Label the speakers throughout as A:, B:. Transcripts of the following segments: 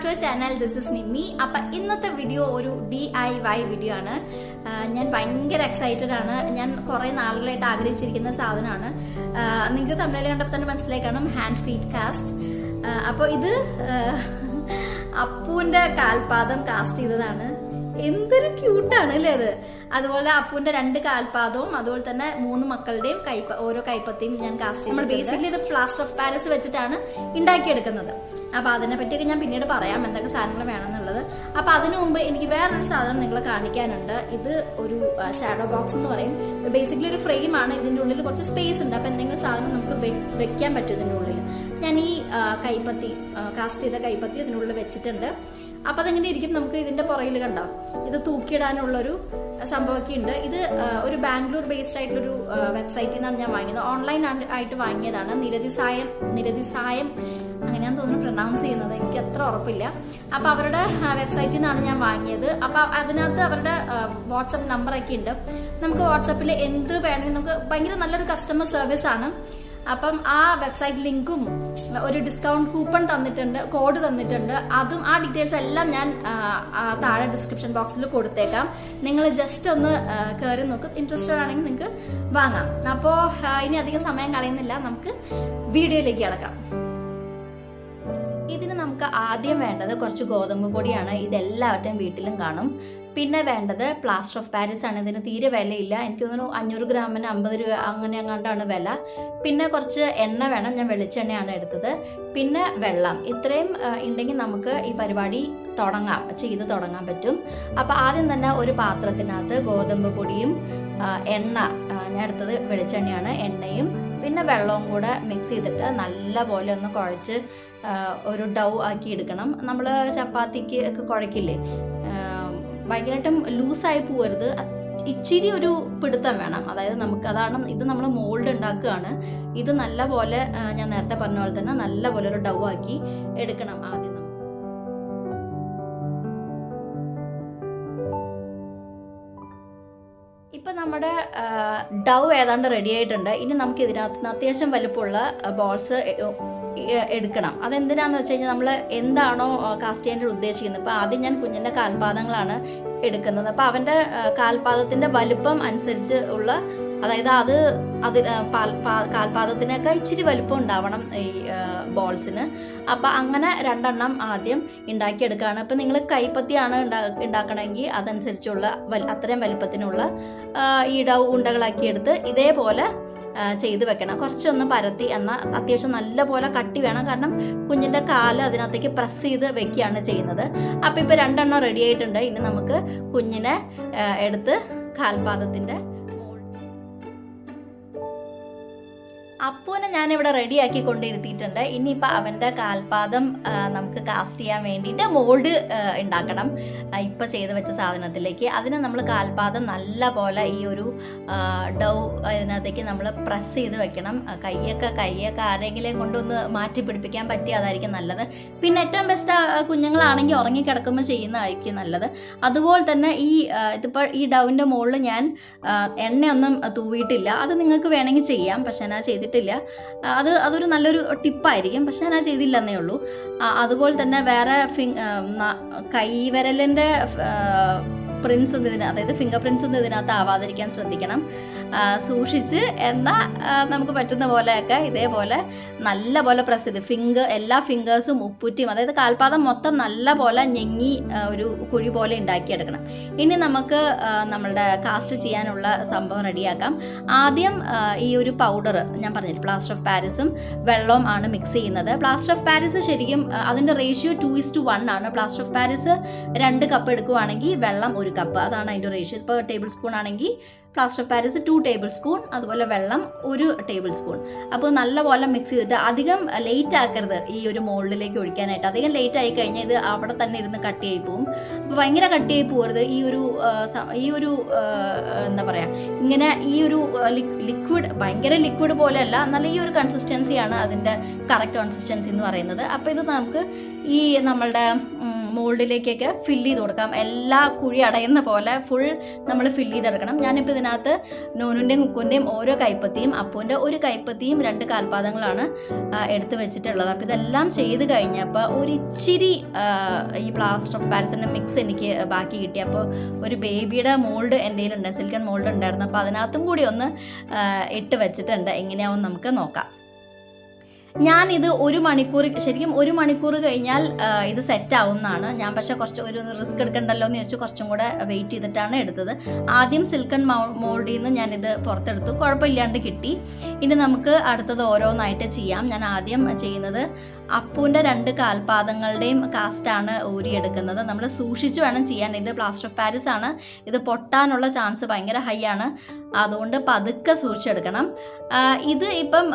A: To channel. This is Nimmi. അപ്പൊ ഇന്നത്തെ video ഒരു DIY വീഡിയോ ആണ്. ഞാൻ ഭയങ്കര എക്സൈറ്റഡ് ആണ്. ഞാൻ കുറെ നാളുകളായിട്ട് ആഗ്രഹിച്ചിരിക്കുന്ന സാധനമാണ്. നിങ്ങൾക്ക് തമിഴിൽ കണ്ടപ്പോൾ തന്നെ മനസ്സിലായി കാണും, ഹാൻഡ് ഫീറ്റ് കാസ്റ്റ്. അപ്പൊ ഇത് അപ്പുവിന്റെ കാൽപാദം കാസ്റ്റ് ചെയ്തതാണ്. എന്തൊരു ക്യൂട്ടാണ് അല്ലേ അത്. അതുപോലെ അപ്പുവിന്റെ 2 കാൽപാദവും അതുപോലെ തന്നെ 3 മക്കളുടെയും ഓരോ കൈപ്പത്തിയും ഞാൻ കാസ്റ്റ് ചെയ്തു. നമ്മൾ ബേസിക്കലി ഇത് പ്ലാസ്റ്റർ ഓഫ് പാരീസ് വെച്ചിട്ടാണ് ഉണ്ടാക്കിയെടുക്കുന്നത്. അപ്പൊ അതിനെ പറ്റിയൊക്കെ ഞാൻ പിന്നീട് പറയാം, എന്തൊക്കെ സാധനങ്ങൾ വേണമെന്നുള്ളത്. അപ്പൊ അതിനു മുമ്പ് എനിക്ക് വേറൊരു സാധനം നിങ്ങളെ കാണിക്കാനുണ്ട്. ഇത് ഒരു ഷാഡോ ബോക്സ് എന്ന് പറയും. ബേസിക്കലി ഒരു ഫ്രെയിം ആണ്. ഇതിന്റെ ഉള്ളിൽ കുറച്ച് സ്പേസ് ഉണ്ട്. അപ്പൊ എന്തെങ്കിലും സാധനം നമുക്ക് വെക്കാൻ പറ്റും ഇതിന്റെ ഉള്ളിൽ. ഞാൻ ഈ കൈപ്പത്തി കാസ്റ്റ് ചെയ്ത കൈപ്പത്തി ഇതിനുള്ളിൽ വെച്ചിട്ടുണ്ട്. അപ്പൊ അതെങ്ങനെ ഇരിക്കും, നമുക്ക് ഇതിന്റെ പുറകിൽ കണ്ടോ, ഇത് തൂക്കിയിടാനുള്ളൊരു സംഭവമൊക്കെ ഉണ്ട്. ഇത് ഒരു ബാംഗ്ലൂർ ബേസ്ഡ് ആയിട്ടുള്ളൊരു വെബ്സൈറ്റിൽ നിന്നാണ് ഞാൻ വാങ്ങിയത്. ഓൺലൈൻ ആയിട്ട് വാങ്ങിയതാണ്. നിരതിസായം അങ്ങനെയാന്ന് തോന്നുന്നു പ്രൊനൗൺസ് ചെയ്യുന്നത്, എനിക്ക് അത്ര ഉറപ്പില്ല. അപ്പൊ അവരുടെ വെബ്സൈറ്റിൽ നിന്നാണ് ഞാൻ വാങ്ങിയത്. അപ്പൊ അതിനകത്ത് അവരുടെ വാട്സപ്പ് നമ്പറൊക്കെ ഉണ്ട്. നമുക്ക് വാട്സപ്പിൽ എന്ത് വേണമെങ്കിൽ നമുക്ക് ഭയങ്കര നല്ലൊരു കസ്റ്റമർ സർവീസ് ആണ്. അപ്പം ആ വെബ്സൈറ്റ് ലിങ്കും ഒരു ഡിസ്കൗണ്ട് കൂപ്പൺ തന്നിട്ടുണ്ട്, കോഡ് തന്നിട്ടുണ്ട്. അതും ആ ഡീറ്റെയിൽസ് എല്ലാം ഞാൻ താഴെ ഡിസ്ക്രിപ്ഷൻ ബോക്സിൽ കൊടുത്തേക്കാം. നിങ്ങൾ ജസ്റ്റ് ഒന്ന് കയറി നോക്ക്. ഇൻട്രസ്റ്റഡ് ആണെങ്കിൽ നിങ്ങൾക്ക് വാങ്ങാം. അപ്പോൾ ഇനി അധികം സമയം കളയുന്നില്ല, നമുക്ക് വീഡിയോയിലേക്ക് കിടക്കാം. ഇതിന് നമുക്ക് ആദ്യം വേണ്ടത് കുറച്ച് ഗോതമ്പ് പൊടിയാണ്. ഇതെല്ലാവരുടെയും വീട്ടിലും കാണും. പിന്നെ വേണ്ടത് പ്ലാസ്റ്റർ ഓഫ് പാരീസ് ആണ്. ഇതിന് തീരെ വിലയില്ല. എനിക്ക് തോന്നുന്നു 500 ഗ്രാമിന് 50 രൂപ അങ്ങനെ എങ്ങാണ്ടാണ് വില. പിന്നെ കുറച്ച് എണ്ണ വേണം. ഞാൻ വെളിച്ചെണ്ണയാണ് എടുത്തത്. പിന്നെ വെള്ളം. ഇത്രയും ഉണ്ടെങ്കിൽ നമുക്ക് ഈ പരിപാടി ചെയ്ത് തുടങ്ങാൻ പറ്റും. അപ്പോൾ ആദ്യം തന്നെ ഒരു പാത്രത്തിനകത്ത് ഗോതമ്പ് പൊടിയും എണ്ണ, ഞാൻ എടുത്തത് വെളിച്ചെണ്ണയാണ്, എണ്ണയും പിന്നെ വെള്ളവും കൂടെ മിക്സ് ചെയ്തിട്ട് നല്ല പോലെ ഒന്ന് കുഴച്ച് ഒരു ഡൗ ആക്കി എടുക്കണം. നമ്മൾ ചപ്പാത്തിക്ക് ഒക്കെ കുഴക്കില്ലേ, ഭയങ്കരമായിട്ടും ലൂസായി പോകരുത്. ഇച്ചിരി ഒരു പിടുത്തം വേണം. അതായത് ഇത് നമ്മൾ മോൾഡ് ഉണ്ടാക്കുകയാണ്. ഇത് നല്ല പോലെ ഞാൻ നേരത്തെ പറഞ്ഞ പോലെ തന്നെ നല്ല പോലെ ഒരു ഡൗ ആക്കി എടുക്കണം. ആദ്യം ഇപ്പൊ നമ്മുടെ ഡൗ ഏതാണ്ട് റെഡി ആയിട്ടുണ്ട്. ഇനി നമുക്ക് ഇതിനകത്ത് അത്യാവശ്യം വലുപ്പമുള്ള ബോൾസ് എടുക്കണം. അതെന്തിനാന്ന് വെച്ച് കഴിഞ്ഞാൽ നമ്മൾ എന്താണോ കാസ്റ്റ് ചെയ്യാൻ ഉദ്ദേശിക്കുന്നത്. ഇപ്പൊ ആദ്യം ഞാൻ കുഞ്ഞിന്റെ കാൽപാദങ്ങളാണ് എടുക്കുന്നത്. അപ്പൊ അവന്റെ കാൽപാദത്തിന്റെ വലുപ്പം അനുസരിച്ച് ഉള്ള, അതായത് കാൽപാദത്തിനൊക്കെ ഇച്ചിരി വലുപ്പം ഉണ്ടാവണം ഈ ബോൾസിന്. അപ്പൊ അങ്ങനെ 2 എണ്ണം ആദ്യം ഉണ്ടാക്കിയെടുക്കുകയാണ്. അപ്പൊ നിങ്ങൾ കൈപ്പത്തിയാണ് ഉണ്ടാക്കണമെങ്കിൽ അതനുസരിച്ചുള്ള അത്രയും വലുപ്പത്തിനുള്ള ഈ ഡൗ ഉണ്ടകളാക്കി എടുത്ത് ഇതേപോലെ ചെയ്ത് വെക്കണം. കുറച്ചൊന്ന് പരത്തി, എന്നാൽ അത്യാവശ്യം നല്ല പോലെ കട്ടി വേണം. കാരണം കുഞ്ഞിന്റെ കാല് അതിനകത്തേക്ക് പ്രസ് ചെയ്ത് വെക്കുകയാണ് ചെയ്യുന്നത്. അപ്പൊ ഇപ്പൊ 2 എണ്ണം റെഡി ആയിട്ടുണ്ട്. ഇനി നമുക്ക് കുഞ്ഞിനെ എടുത്ത് കാൽപാദത്തിന്റെ അപ്പുവിനെ ഞാനിവിടെ റെഡിയാക്കി കൊണ്ടിരുത്തിയിട്ടുണ്ട്. ഇനിയിപ്പോൾ അവൻ്റെ കാൽപാദം നമുക്ക് കാസ്റ്റ് ചെയ്യാൻ വേണ്ടിയിട്ട് മോൾഡ് ഉണ്ടാക്കണം. ഇപ്പം ചെയ്ത് വെച്ച സാധനത്തിലേക്ക് അതിന് നമ്മൾ കാൽപാദം നല്ല പോലെ ഈ ഒരു ഡൗ അതിനകത്തേക്ക് നമ്മൾ പ്രസ് ചെയ്ത് വെക്കണം. കൈയൊക്കെ ആരെങ്കിലും കൊണ്ടൊന്ന് മാറ്റി പിടിപ്പിക്കാൻ പറ്റി, അതായിരിക്കും നല്ലത്. പിന്നെ ഏറ്റവും ബെസ്റ്റ് കുഞ്ഞുങ്ങളാണെങ്കിൽ ഉറങ്ങിക്കിടക്കുമ്പോൾ ചെയ്യുന്നതായിരിക്കും നല്ലത്. അതുപോലെ തന്നെ ഇതിപ്പോൾ ഈ ഡൗവിൻ്റെ മുകളിൽ ഞാൻ എണ്ണയൊന്നും തൂവിയിട്ടില്ല. അത് നിങ്ങൾക്ക് വേണമെങ്കിൽ ചെയ്യാം, പക്ഷെ ഞാൻ ചെയ്തിട്ടില്ല. അതൊരു നല്ലൊരു ടിപ്പായിരിക്കും, പക്ഷെ ഞാൻ ചെയ്തില്ലെന്നേ ഉള്ളൂ. അതുപോലെ തന്നെ വേറെ കൈവിരലിൻ്റെ പ്രിൻസ് ഒന്നും അതായത് ഫിംഗർ പ്രിൻസ് ഒന്നും ഇതിനകത്ത് ആവാതിരിക്കാൻ ശ്രദ്ധിക്കണം. സൂക്ഷിച്ച് എന്നാൽ നമുക്ക് പറ്റുന്ന പോലെയൊക്കെ ഇതേപോലെ നല്ല പോലെ പ്രസ് ചെയ്ത് എല്ലാ ഫിംഗേഴ്സും ഉപ്പുറ്റിയും, അതായത് കാൽപാദം മൊത്തം നല്ല പോലെ ഞെങ്ങി ഒരു കുഴി പോലെ ഉണ്ടാക്കിയെടുക്കണം. ഇനി നമുക്ക് നമ്മളുടെ കാസ്റ്റ് ചെയ്യാനുള്ള സംഭവം റെഡിയാക്കാം. ആദ്യം ഈ ഒരു പൗഡർ ഞാൻ പറഞ്ഞില്ല, പ്ലാസ്റ്റർ ഓഫ് പാരീസും വെള്ളവും ആണ് മിക്സ് ചെയ്യുന്നത്. പ്ലാസ്റ്റർ ഓഫ് പാരീസ് ശരിക്കും അതിൻ്റെ റേഷ്യോ 2:1 ആണ്. പ്ലാസ്റ്റർ ഓഫ് പാരീസ് 2 കപ്പ് എടുക്കുവാണെങ്കിൽ വെള്ളം 1 കപ്പ്, അതാണ് അതിൻ്റെ റേഷ്യോ. ഇപ്പോൾ ടേബിൾ സ്പൂൺ ആണെങ്കിൽ plaster of Paris 2 table spoon, അതുപോലെ വെള്ളം 1 ടേബിൾ സ്പൂൺ. അപ്പോൾ നല്ലപോലെ മിക്സ് ചെയ്തിട്ട് അധികം ലേറ്റ് ആക്കരുത് ഈ ഒരു മോൾഡിലേക്ക് ഒഴിക്കാനായിട്ട്. അധികം ലേറ്റ് ആയി കഴിഞ്ഞാൽ ഇത് അവിടെ തന്നെ ഇരുന്ന് കട്ടിയായി പോകും. അപ്പോൾ ഭയങ്കര കട്ടിയായി പോകരുത്. ഈ ഒരു എന്താ പറയുക, ഇങ്ങനെ ഈ ഒരു ലിക്വിഡ്, ഭയങ്കര ലിക്വിഡ് പോലെയല്ല, എന്നാൽ ഈ ഒരു കൺസിസ്റ്റൻസിയാണ് അതിൻ്റെ കറക്റ്റ് കൺസിസ്റ്റൻസി എന്ന് പറയുന്നത്. അപ്പോൾ ഇത് നമുക്ക് ഈ നമ്മളുടെ മോൾഡിലേക്കൊക്കെ ഫില്ല് ചെയ്ത് കൊടുക്കാം. എല്ലാ കുഴി അടയുന്ന പോലെ ഫുൾ നമ്മൾ ഫില്ല് ചെയ്തെടുക്കണം. ഞാനിപ്പോൾ ഇതിനകത്ത് നോനുൻ്റെയും കുക്കുൻ്റെയും ഓരോ കൈപ്പത്തിയും അപ്പൂൻ്റെ ഒരു കൈപ്പത്തിയും 2 കാൽപാദങ്ങളാണ് എടുത്ത് വെച്ചിട്ടുള്ളത്. അപ്പോൾ ഇതെല്ലാം ചെയ്ത് കഴിഞ്ഞപ്പോൾ ഒരിച്ചിരി ഈ പ്ലാസ്റ്റർ ഓഫ് പാരീസിൻ്റെ മിക്സ് എനിക്ക് ബാക്കി കിട്ടി. അപ്പോൾ ഒരു ബേബിയുടെ മോൾഡ് എൻ്റെ കയ്യിലുണ്ട്, സിലിക്കൺ മോൾഡ് ഉണ്ടായിരുന്നു. അപ്പോൾ അതിനകത്തും കൂടി ഒന്ന് ഇട്ട് വെച്ചിട്ടുണ്ട്. എങ്ങനെയാവും നമുക്ക് നോക്കാം. ഞാനിത് 1 മണിക്കൂർ, ശരിക്കും 1 മണിക്കൂർ കഴിഞ്ഞാൽ ഇത് സെറ്റ് ആവുന്നതാണ്. ഞാൻ പക്ഷേ കുറച്ച് ഒരു റിസ്ക് എടുക്കണ്ടല്ലോ എന്ന് വെച്ച് കുറച്ചും കൂടെ വെയിറ്റ് ചെയ്തിട്ടാണ് എടുത്തത്. ആദ്യം സിൽക്കൺ മോൾഡിൽ നിന്ന് ഞാനിത് പുറത്തെടുത്തു, കുഴപ്പമില്ലാണ്ട് കിട്ടി. ഇനി നമുക്ക് അടുത്തത് ഓരോന്നായിട്ട് ചെയ്യാം. ഞാൻ ആദ്യം ചെയ്യുന്നത് അപ്പൂൻ്റെ 2 കാൽപാദങ്ങളുടെയും കാസ്റ്റാണ് ഊരിയെടുക്കുന്നത്. നമ്മൾ സൂക്ഷിച്ച് വേണം ചെയ്യാൻ. ഇത് പ്ലാസ്റ്റർ ഓഫ് പാരീസ് ആണ്, ഇത് പൊട്ടാനുള്ള ചാൻസ് ഭയങ്കര ഹൈ ആണ്. അതുകൊണ്ട് പതുക്കെ സൂക്ഷിച്ചെടുക്കണം. ഇത് ഇപ്പം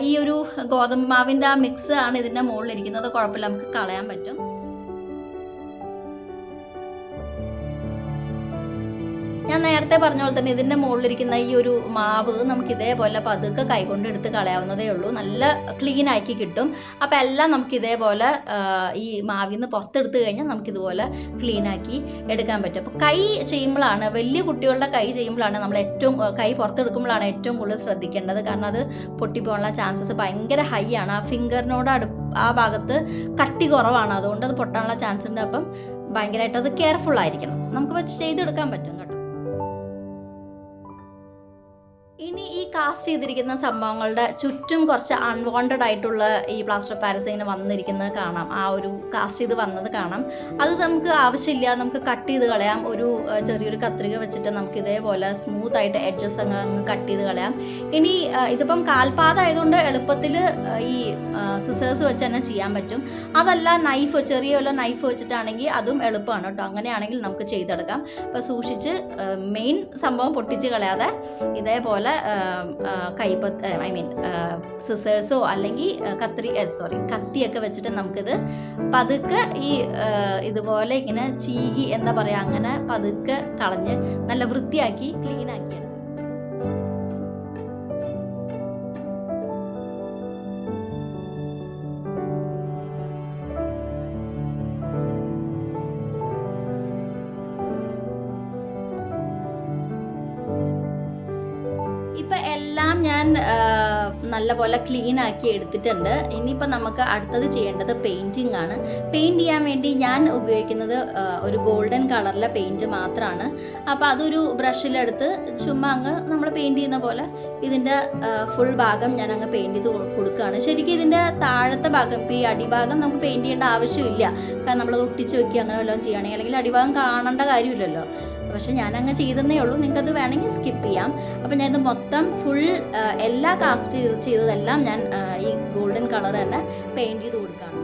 A: ഈ ഒരു ഗോതമ്പ് മാവിൻ്റെ ആ മിക്സ് ആണ് ഇതിൻ്റെ മുകളിലിരിക്കുന്നത്. കുഴപ്പമില്ല, നമുക്ക് കളയാൻ പറ്റും. ഞാൻ നേരത്തെ പറഞ്ഞ പോലെ തന്നെ ഇതിൻ്റെ മുകളിലിരിക്കുന്ന ഈ ഒരു മാവ് നമുക്ക് ഇതേപോലെ പതുക്കെ കൈകൊണ്ട് എടുത്ത് കളയാവുന്നതേ ഉള്ളൂ. നല്ല ക്ലീൻ ആക്കി കിട്ടും. അപ്പോൾ എല്ലാം നമുക്ക് ഇതേപോലെ ഈ മാവിൽ നിന്ന് പുറത്തെടുത്ത് കഴിഞ്ഞാൽ നമുക്കിതുപോലെ ക്ലീൻ ആക്കി എടുക്കാൻ പറ്റും. അപ്പോൾ കൈ ചെയ്യുമ്പോഴാണ്, വലിയ കുട്ടികളുടെ കൈ ചെയ്യുമ്പോഴാണ് നമ്മൾ ഏറ്റവും, കൈ പുറത്തെടുക്കുമ്പോഴാണ് ഏറ്റവും കൂടുതൽ ശ്രദ്ധിക്കേണ്ടത്. കാരണം അത് പൊട്ടിപ്പോകാനുള്ള ചാൻസസ് ഭയങ്കര ഹൈ ആണ്. ആ ഫിംഗറിനോട് ആ ഭാഗത്ത് കട്ടി കുറവാണ്, അതുകൊണ്ട് അത് പൊട്ടാനുള്ള ചാൻസ് ഉണ്ട്. അപ്പം ഭയങ്കരമായിട്ട് അത് കെയർഫുൾ ആയിരിക്കണം. നമുക്ക് വെച്ച് ചെയ്തെടുക്കാൻ പറ്റും കേട്ടോ. ഇനി ഈ കാസ്റ്റ് ചെയ്തിരിക്കുന്ന സംഭവങ്ങളുടെ ചുറ്റും കുറച്ച് അൺവാണ്ടഡ് ആയിട്ടുള്ള ഈ പ്ലാസ്റ്റർ ഓഫ് പാരീസ് ഇങ്ങനെ വന്നിരിക്കുന്നത് കാണാം. ആ ഒരു കാസ്റ്റ് ചെയ്ത് വന്നത് കാണാം. അത് നമുക്ക് ആവശ്യമില്ല, നമുക്ക് കട്ട് ചെയ്ത് കളയാം. ഒരു ചെറിയൊരു കത്രിക വെച്ചിട്ട് നമുക്ക് ഇതേപോലെ സ്മൂത്ത് ആയിട്ട് എഡ്ജസ് അങ്ങ് കട്ട് ചെയ്ത് കളയാം. ഇനി ഇതിപ്പം കാൽപാദം ആയതുകൊണ്ട് എളുപ്പത്തിൽ ഈ സിസേഴ്സ് വെച്ച് തന്നെ ചെയ്യാൻ പറ്റും. അതല്ല നൈഫ്, ചെറിയ വല്ല നൈഫ് വെച്ചിട്ടാണെങ്കിൽ അതും എളുപ്പമാണ് കേട്ടോ. അങ്ങനെയാണെങ്കിൽ നമുക്ക് ചെയ്തെടുക്കാം. അപ്പോൾ സൂക്ഷിച്ച് മെയിൻ സംഭവം പൊട്ടിച്ച് കളയാതെ ഇതേപോലെ സിസേഴ്സോ അല്ലെങ്കിൽ കത്തിയൊക്കെ വെച്ചിട്ട് നമുക്കിത് പതുക്കെ ഈ ഇതുപോലെ ഇങ്ങനെ ചീകി എന്താ പറയുക, അങ്ങനെ പതുക്കെ കളഞ്ഞ് നല്ല വൃത്തിയാക്കി ക്ലീൻ ആക്കി എടുക്കും. എല്ലാം ഞാൻ നല്ലപോലെ ക്ലീൻ ആക്കി എടുത്തിട്ടുണ്ട്. ഇനിയിപ്പോൾ നമുക്ക് അടുത്തത് ചെയ്യേണ്ടത് പെയിൻറ്റിംഗ് ആണ്. പെയിൻറ് ചെയ്യാൻ വേണ്ടി ഞാൻ ഉപയോഗിക്കുന്നത് ഒരു ഗോൾഡൻ കളറിലെ പെയിൻറ്റ് മാത്രമാണ്. അപ്പോൾ അതൊരു ബ്രഷിലെടുത്ത് ചുമ്മാ അങ്ങ് നമ്മൾ പെയിൻറ് ചെയ്യുന്ന പോലെ ഇതിൻ്റെ ഫുൾ ഭാഗം ഞാൻ അങ്ങ് പെയിൻറ് ചെയ്ത് കൊടുക്കുകയാണ്. ശരിക്കും ഇതിൻ്റെ താഴത്തെ ഭാഗം, ഇപ്പോൾ ഈ അടിഭാഗം നമുക്ക് പെയിൻറ് ചെയ്യേണ്ട ആവശ്യമില്ല. കാരണം നമ്മളത് ഒട്ടിച്ച് വെക്കുക അങ്ങനെ വല്ലതും ചെയ്യുകയാണെങ്കിൽ, അല്ലെങ്കിൽ അടിഭാഗം കാണേണ്ട കാര്യമില്ലല്ലോ. പക്ഷെ ഞാനങ്ങ് ചെയ്തതേ ഉള്ളൂ. നിങ്ങൾക്കത് വേണമെങ്കിൽ സ്കിപ്പ് ചെയ്യാം. അപ്പോൾ ഞാനിത് മൊത്തം ഫുൾ എല്ലാ കാസ്റ്റ് ചെയ്തതെല്ലാം ഞാൻ ഈ ഗോൾഡൻ കളർ തന്നെ പെയിൻറ് ചെയ്ത് കൊടുക്കുകയാണ്.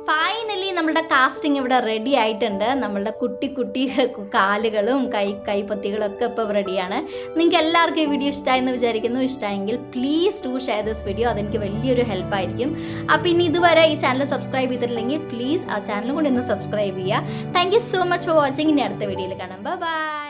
A: ഫൈനലി നമ്മളുടെ കാസ്റ്റിംഗ് ഇവിടെ റെഡി ആയിട്ടുണ്ട്. നമ്മളുടെ കുട്ടി കുട്ടി കാലുകളും കൈപ്പത്തികളൊക്കെ ഇപ്പോൾ റെഡിയാണ്. നിങ്ങൾക്ക് എല്ലാവർക്കും ഈ വീഡിയോ ഇഷ്ടമായെന്ന് വിചാരിക്കുന്നു. ഇഷ്ടമായെങ്കിൽ please to share this video. അതെനിക്ക് വലിയൊരു ഹെൽപ്പായിരിക്കും. അപ്പോൾ ഇനി ഇതുവരെ ഈ ചാനൽ സബ്സ്ക്രൈബ് ചെയ്തിട്ടില്ലെങ്കിൽ പ്ലീസ് ആ ചാനൽ കൂടി ഒന്ന് സബ്സ്ക്രൈബ് ചെയ്യുക. Thank you so much for watching. ഇനി അടുത്ത വീഡിയോയിൽ കാണാം. ബൈ.